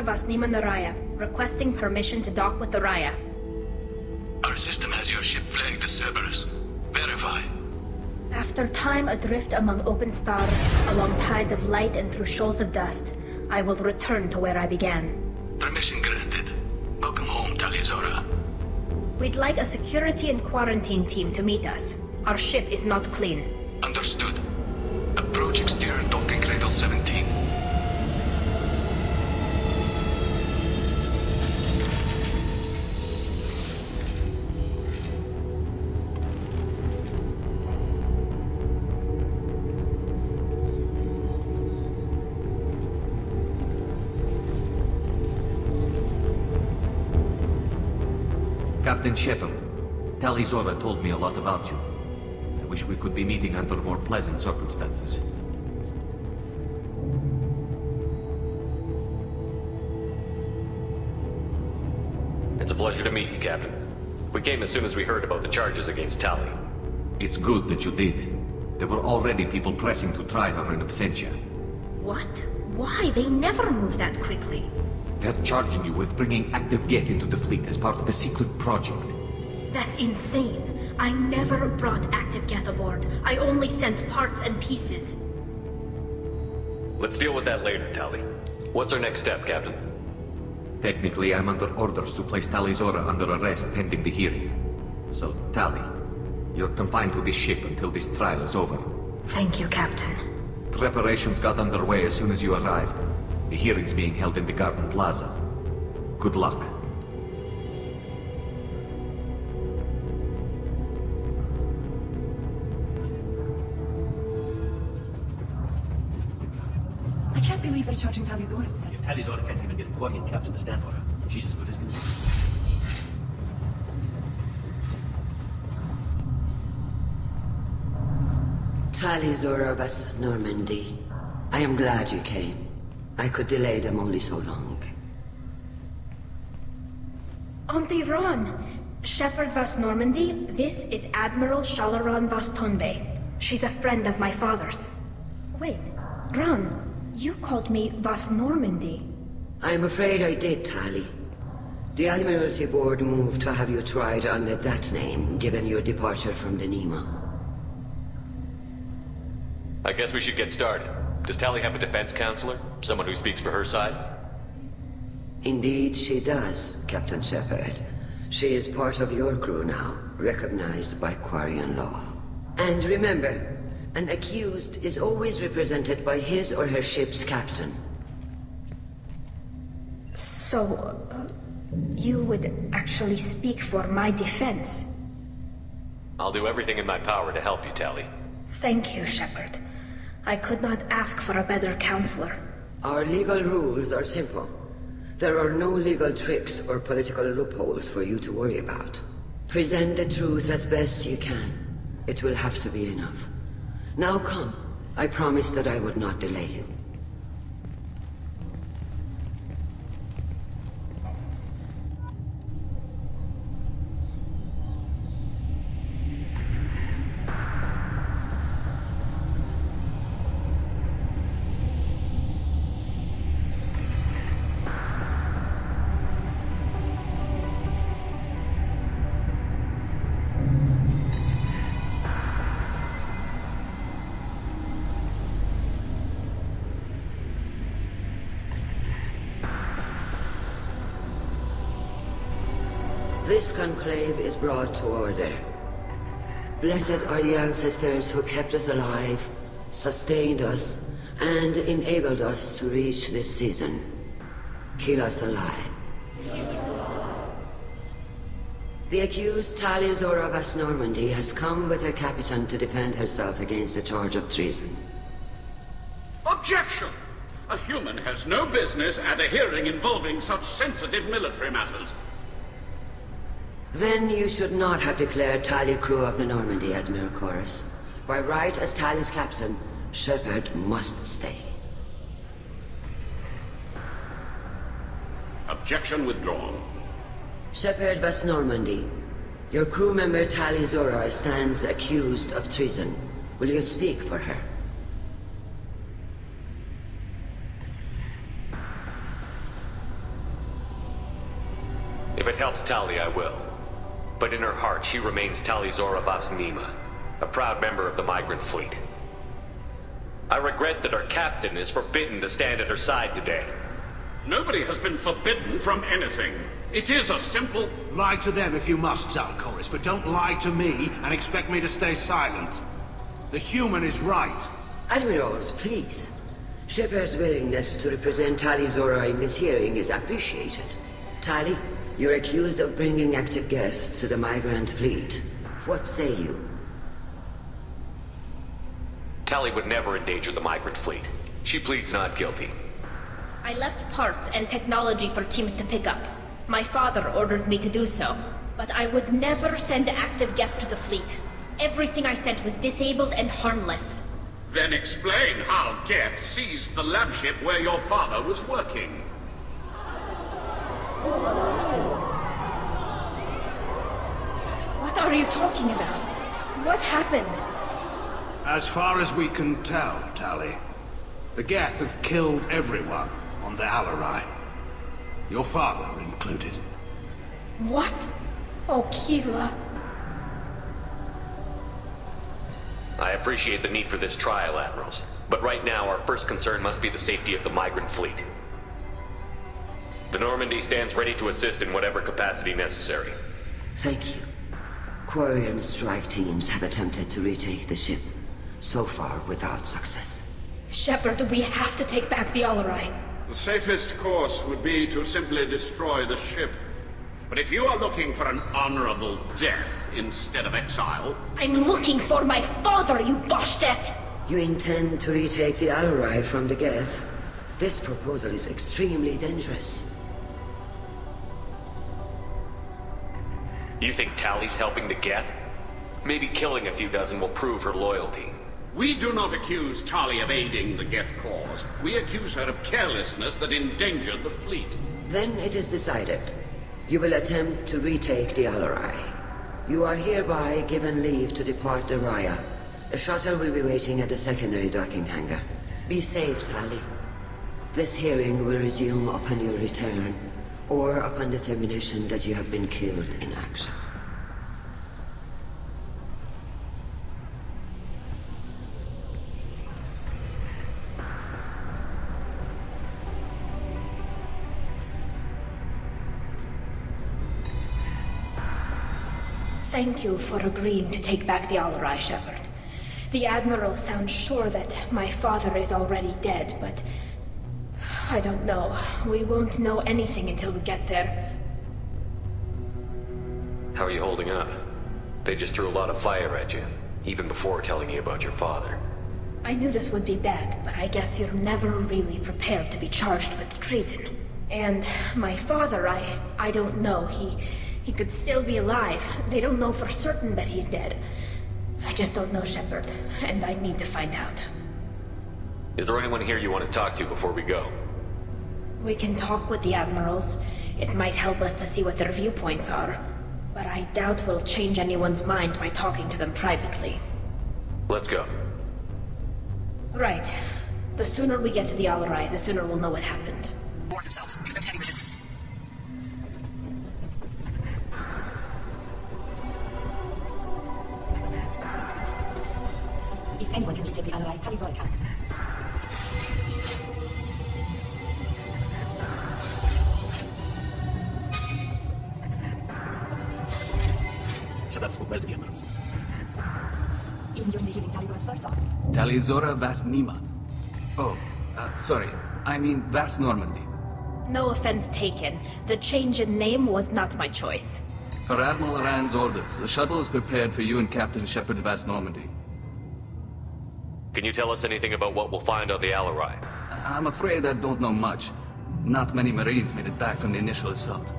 Vasnima Naraya, requesting permission to dock with the Raya. Our system has your ship flagged as Cerberus. Verify. After time adrift among open stars, along tides of light and through shoals of dust, I will return to where I began. Permission granted. Welcome home, Tali. We'd like a security and quarantine team to meet us. Our ship is not clean. Understood. Approach exterior docking cradle 17. Captain Shepard, Tali told me a lot about you. I wish we could be meeting under more pleasant circumstances. It's a pleasure to meet you, Captain. We came as soon as we heard about the charges against Tali. It's good that you did. There were already people pressing to try her in absentia. What? Why? They never move that quickly. They're charging you with bringing active Geth into the fleet as part of a secret project. That's insane. I never brought active Geth aboard. I only sent parts and pieces. Let's deal with that later, Tali. What's our next step, Captain? Technically, I'm under orders to place Tali under arrest pending the hearing. So, Tali, you're confined to this ship until this trial is over. Thank you, Captain. Preparations got underway as soon as you arrived. The hearing's being held in the Garden Plaza. Good luck. I can't believe they're charging Tali Zora. If Tali can't even get a Quarian captain to stand for her, she's as good as conceived. Tali Vas Normandy. I am glad you came. I could delay them only so long. Auntie Ron! Shepard Vas Normandy, this is Admiral Shalaran Vas Tonbe. She's a friend of my father's. Wait, Ron, you called me Vas Normandy. I'm afraid I did, Tali. The Admiralty Board moved to have you tried under that name, given your departure from the Nima. I guess we should get started. Does Tali have a defense counselor? Someone who speaks for her side? Indeed she does, Captain Shepard. She is part of your crew now, recognized by Quarian law. And remember, an accused is always represented by his or her ship's captain. So, you would actually speak for my defense? I'll do everything in my power to help you, Tali. Thank you, Shepard. I could not ask for a better counselor. Our legal rules are simple. There are no legal tricks or political loopholes for you to worry about. Present the truth as best you can. It will have to be enough. Now come. I promised that I would not delay you. This conclave is brought to order. Blessed are the ancestors who kept us alive, sustained us, and enabled us to reach this season. Keep us alive. The accused Tali Vas Normandy has come with her captain to defend herself against the charge of treason. Objection! A human has no business at a hearing involving such sensitive military matters. Then you should not have declared Tali crew of the Normandy, Admiral Chorus. By right as Tali's captain, Shepard must stay. Objection withdrawn. Shepard Vas Normandy, your crew member Tali Zora stands accused of treason. Will you speak for her? it helps Tali, I will. But in her heart, she remains Tali Zora Vas Nima, a proud member of the migrant fleet. I regret that our captain is forbidden to stand at her side today. Nobody has been forbidden from anything. It is a simple... Lie to them if you must, Zalcoris, but don't lie to me and expect me to stay silent. The human is right. Admirals, please. Shepard's willingness to represent Tali Zora in this hearing is appreciated. Tali, you're accused of bringing active guests to the migrant fleet. What say you? Tali would never endanger the migrant fleet. She pleads not guilty. I left parts and technology for teams to pick up. My father ordered me to do so, but I would never send active guests to the fleet. Everything I sent was disabled and harmless. Then explain how Geth seized the lab ship where your father was working. What are you talking about? What happened? As far as we can tell, Tali, the Geth have killed everyone on the Alarai. Your father included. What? Oh, Keela. I appreciate the need for this trial, Admirals. But right now, our first concern must be the safety of the migrant fleet. The Normandy stands ready to assist in whatever capacity necessary. Thank you. Quarian strike teams have attempted to retake the ship, so far without success. Shepard, we have to take back the Alarai. The safest course would be to simply destroy the ship. But if you are looking for an honorable death instead of exile... I'm looking for my father, you bastet! You intend to retake the Alarai from the Geth? This proposal is extremely dangerous. You think Tali's helping the Geth? Maybe killing a few dozen will prove her loyalty. We do not accuse Tali of aiding the Geth cause. We accuse her of carelessness that endangered the fleet. Then it is decided. You will attempt to retake the Alarai. You are hereby given leave to depart the Raya. A shuttle will be waiting at the secondary docking hangar. Be safe, Tali. This hearing will resume upon your return, or upon determination that you have been killed in action. Thank you for agreeing to take back the Alarai, Shepard. The Admiral sounds sure that my father is already dead, but... I don't know. We won't know anything until we get there. How are you holding up? They just threw a lot of fire at you, even before telling you about your father. I knew this would be bad, but I guess you're never really prepared to be charged with treason. And my father, I don't know. He could still be alive. They don't know for certain that he's dead. I just don't know, Shepard, and I need to find out. Is there anyone here you want to talk to before we go? We can talk with the Admirals. It might help us to see what their viewpoints are. But I doubt we'll change anyone's mind by talking to them privately. Let's go. Right. The sooner we get to the Alarai, the sooner we'll know what happened. Warn themselves. Expect heavy resistance. If anyone can retake the Alarai, Tali Zora can. Shepard spoke well to the Emeralds. Even during the hearing, Tali Zora's first thought. Tali Zora Vas Nima. Oh, sorry. I mean Vas Normandy. No offense taken. The change in name was not my choice. Per Admiral Rand's orders, the shuttle is prepared for you and Captain Shepard Vas Normandy. Can you tell us anything about what we'll find on the Alarai? I'm afraid I don't know much. Not many Marines made it back from the initial assault.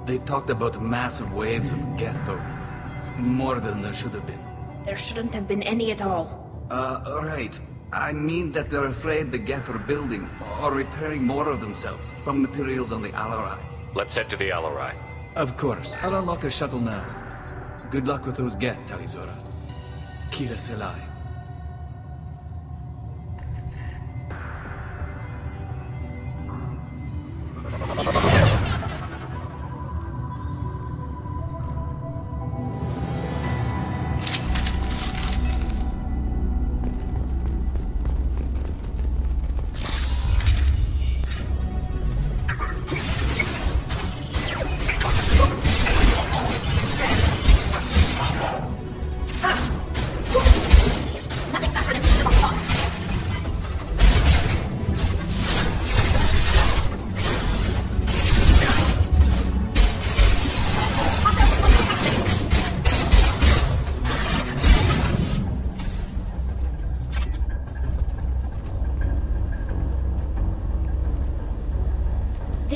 They talked about massive waves of Geth, though. More than there should have been. There shouldn't have been any at all. Right. I mean that they're afraid the Geth are building or repairing more of themselves from materials on the Alarai. Let's head to the Alarai. Of course. I'll unlock the shuttle now. Good luck with those Geth, Tali Zora. Kila Selai.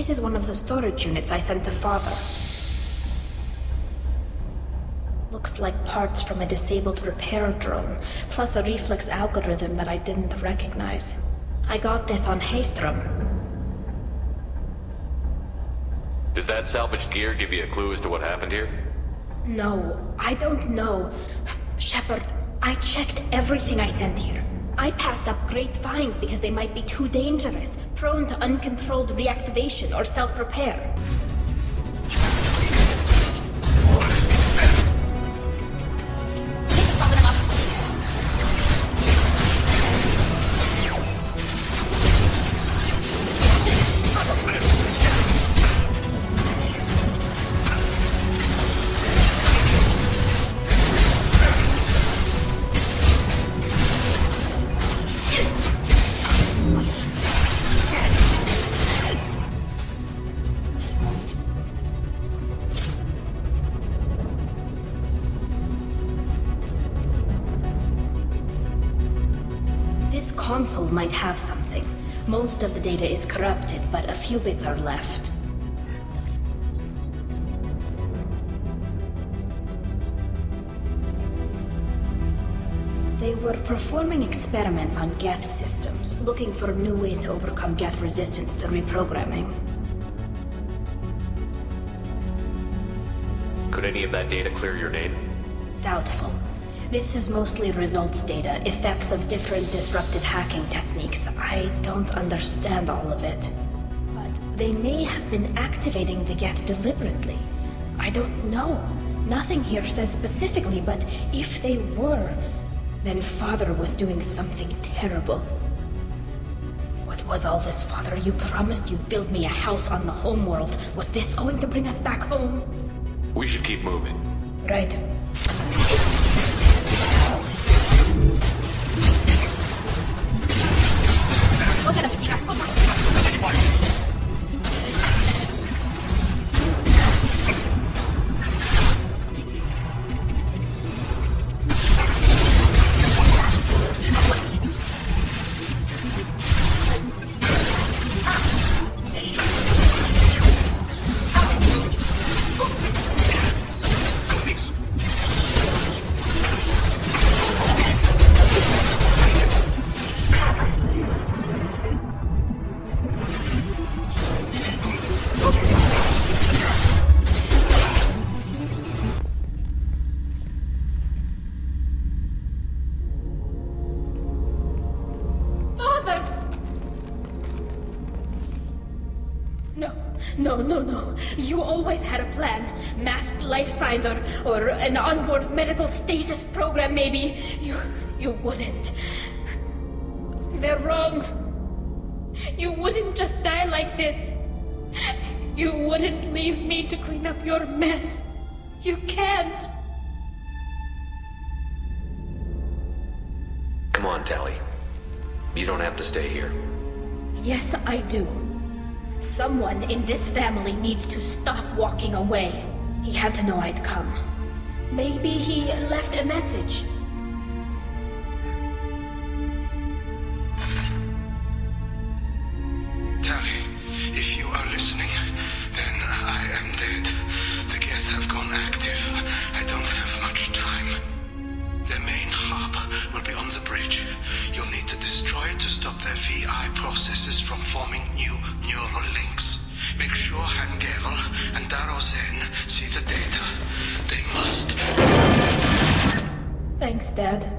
This is one of the storage units I sent to Father. Looks like parts from a disabled repair drone, plus a reflex algorithm that I didn't recognize. I got this on Haystrom. Does that salvaged gear give you a clue as to what happened here? No, I don't know. Shepard, I checked everything I sent here. I passed up great finds because they might be too dangerous, prone to uncontrolled reactivation or self-repair. Console might have something. Most of the data is corrupted, but a few bits are left. They were performing experiments on Geth systems, looking for new ways to overcome Geth resistance to reprogramming. Could any of that data clear your name? Doubtful. This is mostly results data, effects of different disruptive hacking techniques. I don't understand all of it. But they may have been activating the Geth deliberately. I don't know. Nothing here says specifically, but if they were, then Father was doing something terrible. What was all this, Father? You promised you'd build me a house on the homeworld. Was this going to bring us back home? We should keep moving. Right. No. You always had a plan. Masked life signs or an onboard medical stasis program, maybe. You wouldn't. They're wrong. You wouldn't just die like this. You wouldn't leave me to clean up your mess. You can't. Come on, Tali. You don't have to stay here. Yes, I do. Someone in this family needs to stop walking away. He had to know I'd come. Maybe he left a message. Tali, if you are listening, then I am dead. The Geth have gone active. I don't have much time. Their main hub will be on the bridge. You'll need to destroy it to stop their VI processes from forming new neural links. Make sure Hangel and Darozen see the data. They must. Thanks, Dad.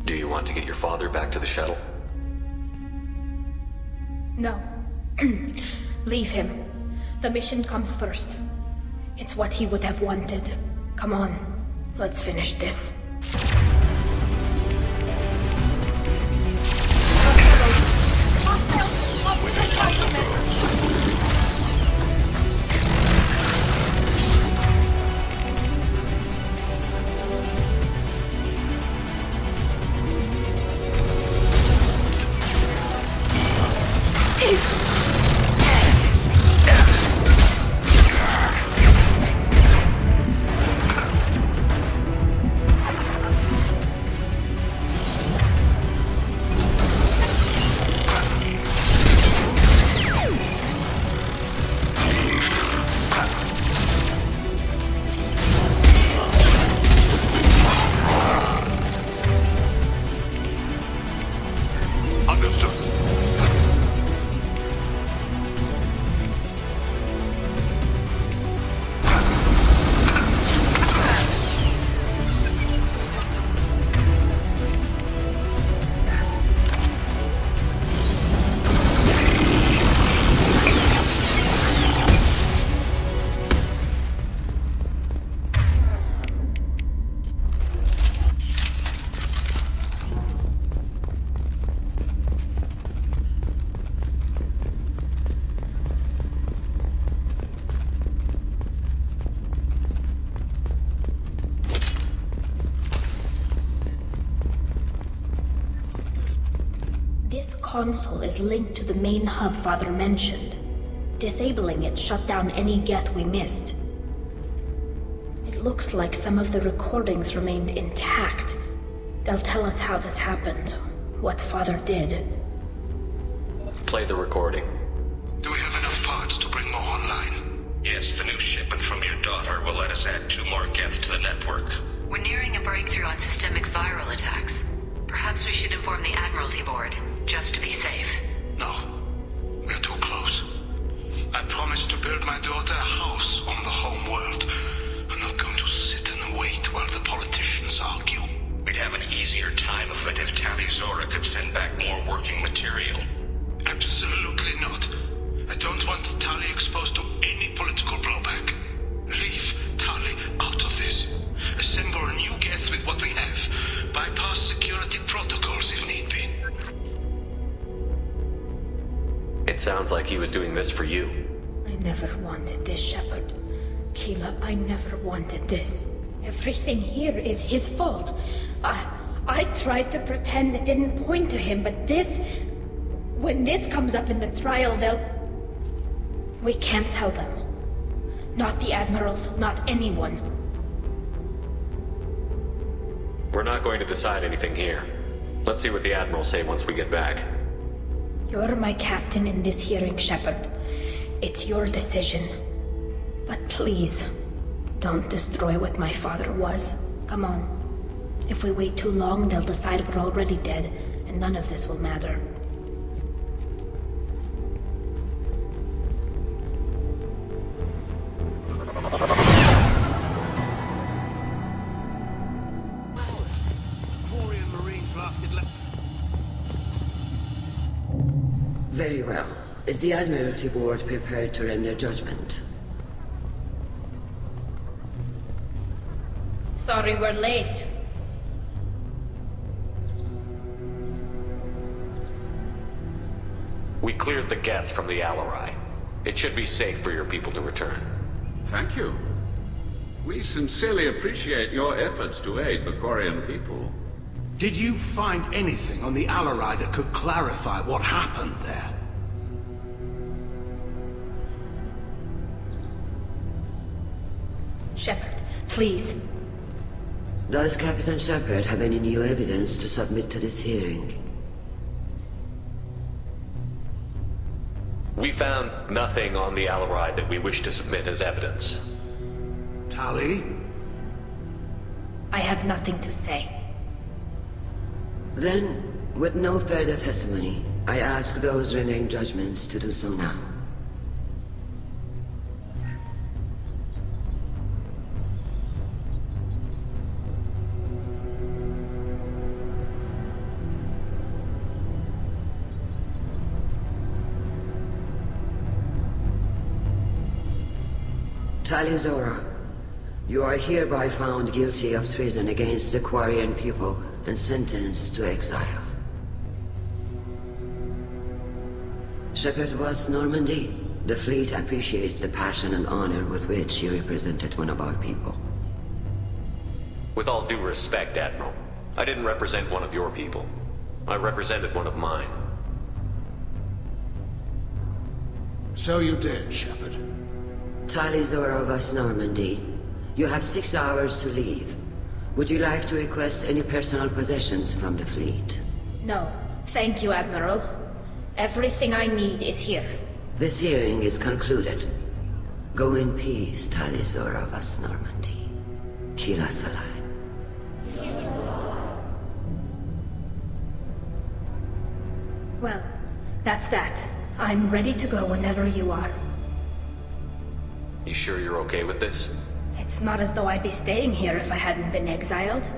Do you want to get your father back to the shuttle? No. Leave him. The mission comes first. It's what he would have wanted. Come on, let's finish this. console is linked to the main hub Father mentioned. Disabling it shut down any Geth we missed. It looks like some of the recordings remained intact. They'll tell us how this happened, what Father did. Play the recording. Do we have enough parts to bring more online? Yes, the new shipment from your daughter will let us add 2 more Geth to the network. We're nearing a breakthrough on systemic viral attacks. Perhaps we should inform the Admiralty Board, just to be safe. No. We're too close. I promised to build my daughter a house on the home world. I'm not going to sit and wait while the politicians argue. We'd have an easier time of it if Tali Zora could send back more working material. Absolutely not. I don't want Tali exposed to any political blowback. Leave Tali out of this. Assemble a new Geth with what we have. Bypass security protocols if need be. It sounds like he was doing this for you. I never wanted this, Shepard. Keela, I never wanted this. Everything here is his fault. I tried to pretend it didn't point to him, but this... When this comes up in the trial, they'll... We can't tell them. Not the Admirals, not anyone. We're not going to decide anything here. Let's see what the Admirals say once we get back. You're my captain in this hearing, Shepard. It's your decision. But please, don't destroy what my father was. Come on. If we wait too long, they'll decide we're already dead, and none of this will matter. Very well. Is the Admiralty Board prepared to render judgment? Sorry we're late. We cleared the Geth from the Alarai. It should be safe for your people to return. Thank you. We sincerely appreciate your efforts to aid the Quarian people. Did you find anything on the Alarai that could clarify what happened there? Shepard, please. Does Captain Shepard have any new evidence to submit to this hearing? We found nothing on the Alarai that we wish to submit as evidence. Tali? I have nothing to say. Then, with no further testimony, I ask those rendering judgments to do so now. Tali Zora, you are hereby found guilty of treason against the Quarian people and sentenced to exile. Shepard Vas Normandy, the fleet appreciates the passion and honor with which you represented one of our people. With all due respect, Admiral, I didn't represent one of your people. I represented one of mine. So you did, Shepard. Tali Zora Vas Normandy, you have 6 hours to leave. Would you like to request any personal possessions from the fleet? No, thank you, Admiral. Everything I need is here. This hearing is concluded. Go in peace, Tali Zora Vas Normandy. Kila Salai. Well, that's that. I'm ready to go whenever you are. You sure you're okay with this? It's not as though I'd be staying here if I hadn't been exiled.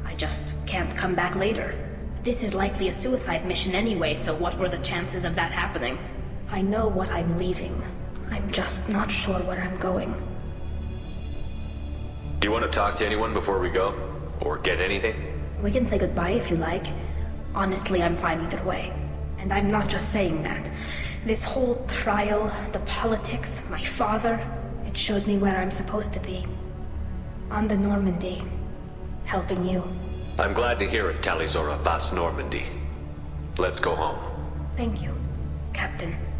I just can't come back later. This is likely a suicide mission anyway, so what were the chances of that happening? I know what I'm leaving. I'm just not sure where I'm going. Do you want to talk to anyone before we go? Or get anything? We can say goodbye if you like. Honestly, I'm fine either way. And I'm not just saying that. This whole trial, the politics, my father, it showed me where I'm supposed to be. On the Normandy. Helping you. I'm glad to hear it, Tali Zora Vas Normandy. Let's go home. Thank you, Captain.